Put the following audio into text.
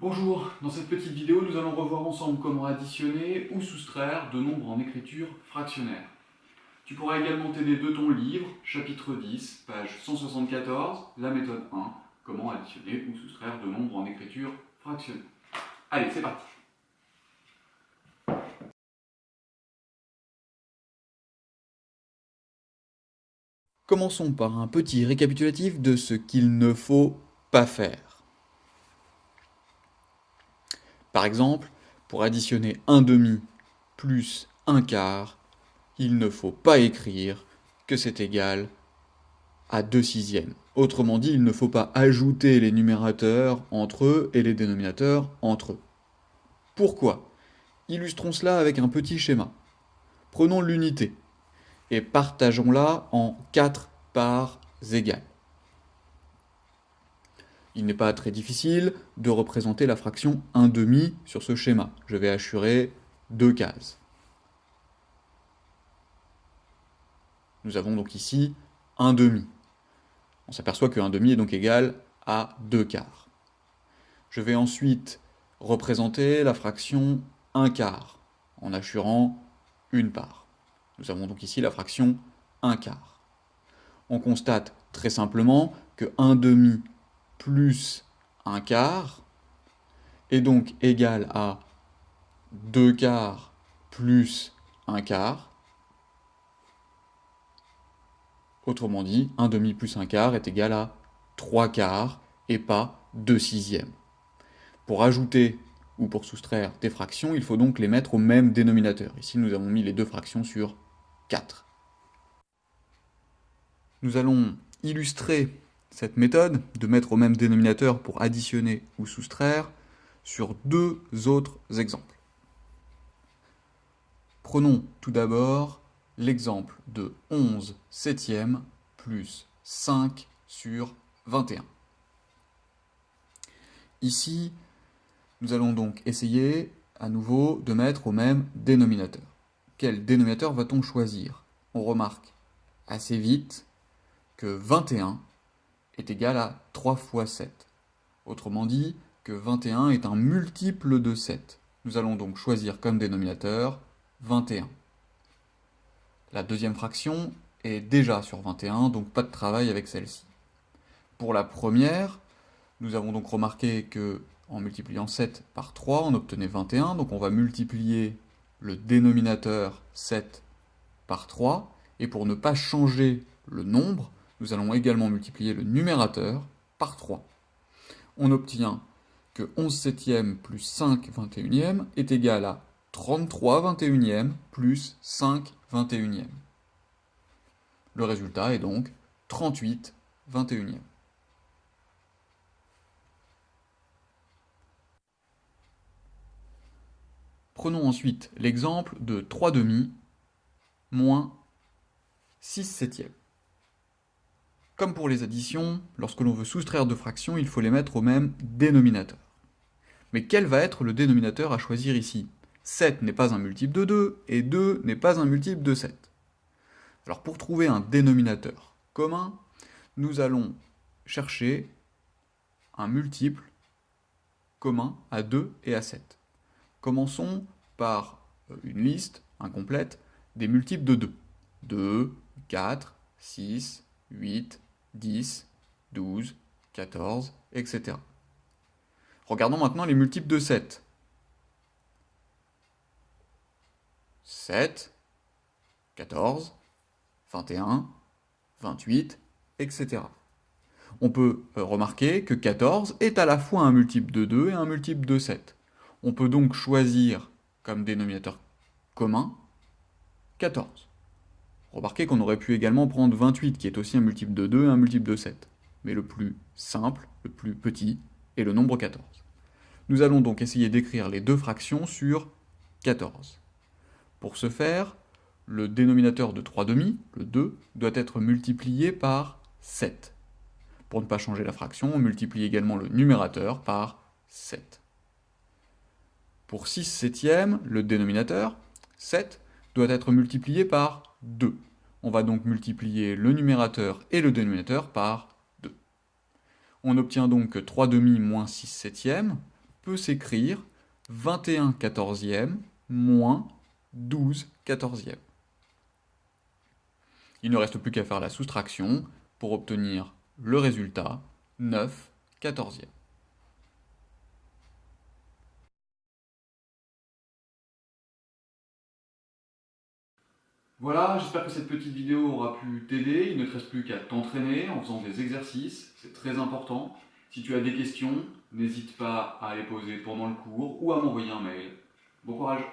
Bonjour, dans cette petite vidéo, nous allons revoir ensemble comment additionner ou soustraire de nombres en écriture fractionnaire. Tu pourras également t'aider de ton livre, chapitre 10, page 174, la méthode 1, comment additionner ou soustraire de nombres en écriture fractionnaire. Allez, c'est parti. Commençons par un petit récapitulatif de ce qu'il ne faut pas faire. Par exemple, pour additionner 1/2 plus 1/4, il ne faut pas écrire que c'est égal à 2/6. Autrement dit, il ne faut pas ajouter les numérateurs entre eux et les dénominateurs entre eux. Pourquoi? Illustrons cela avec un petit schéma. Prenons l'unité et partageons-la en 4 parts égales. Il n'est pas très difficile de représenter la fraction 1/2 sur ce schéma. Je vais assurer 2 cases. Nous avons donc ici 1/2. On s'aperçoit que 1/2 est donc égal à 2/4. Je vais ensuite représenter la fraction 1/4 en assurant une part. Nous avons donc ici la fraction 1/4. On constate très simplement que 1/2 plus 1/4 est donc égal à 2/4 plus 1/4. Autrement dit, 1/2 plus 1/4 est égal à 3/4 et pas 2/6. Pour ajouter ou pour soustraire des fractions, il faut donc les mettre au même dénominateur. Ici, nous avons mis les deux fractions sur 4. Nous allons illustrer cette méthode de mettre au même dénominateur pour additionner ou soustraire sur deux autres exemples. Prenons tout d'abord l'exemple de 11 septièmes plus 5 sur 21. Ici, nous allons donc essayer à nouveau de mettre au même dénominateur. Quel dénominateur va-t-on choisir? On remarque assez vite que 21 est égal à 3 fois 7. Autrement dit, que 21 est un multiple de 7. Nous allons donc choisir comme dénominateur 21. La deuxième fraction est déjà sur 21, donc pas de travail avec celle-ci. Pour la première, nous avons donc remarqué que en multipliant 7 par 3, on obtenait 21, donc on va multiplier le dénominateur 7 par 3, et pour ne pas changer le nombre, nous allons également multiplier le numérateur par 3. On obtient que 11 septièmes plus 5 21e est égal à 33 21e plus 5 21e. Le résultat est donc 38 21e. Prenons ensuite l'exemple de 3/2 moins 6 septièmes. Comme pour les additions, lorsque l'on veut soustraire deux fractions, il faut les mettre au même dénominateur. Mais quel va être le dénominateur à choisir ici? 7 n'est pas un multiple de 2, et 2 n'est pas un multiple de 7. Alors pour trouver un dénominateur commun, nous allons chercher un multiple commun à 2 et à 7. Commençons par une liste incomplète des multiples de 2. 2, 4, 6, 8, 10, 12, 14, etc. Regardons maintenant les multiples de 7. 7, 14, 21, 28, etc. On peut remarquer que 14 est à la fois un multiple de 2 et un multiple de 7. On peut donc choisir comme dénominateur commun 14. Remarquez qu'on aurait pu également prendre 28, qui est aussi un multiple de 2 et un multiple de 7. Mais le plus simple, le plus petit, est le nombre 14. Nous allons donc essayer d'écrire les deux fractions sur 14. Pour ce faire, le dénominateur de 3/2, le 2, doit être multiplié par 7. Pour ne pas changer la fraction, on multiplie également le numérateur par 7. Pour 6 septièmes, le dénominateur, 7, doit être multiplié par 2. On va donc multiplier le numérateur et le dénominateur par 2. On obtient donc 3/2 moins 6 septièmes, peut s'écrire 21 quatorzièmes moins 12 quatorzièmes. Il ne reste plus qu'à faire la soustraction pour obtenir le résultat 9 quatorzièmes. Voilà, j'espère que cette petite vidéo aura pu t'aider. Il ne te reste plus qu'à t'entraîner en faisant des exercices, c'est très important. Si tu as des questions, n'hésite pas à les poser pendant le cours ou à m'envoyer un mail. Bon courage!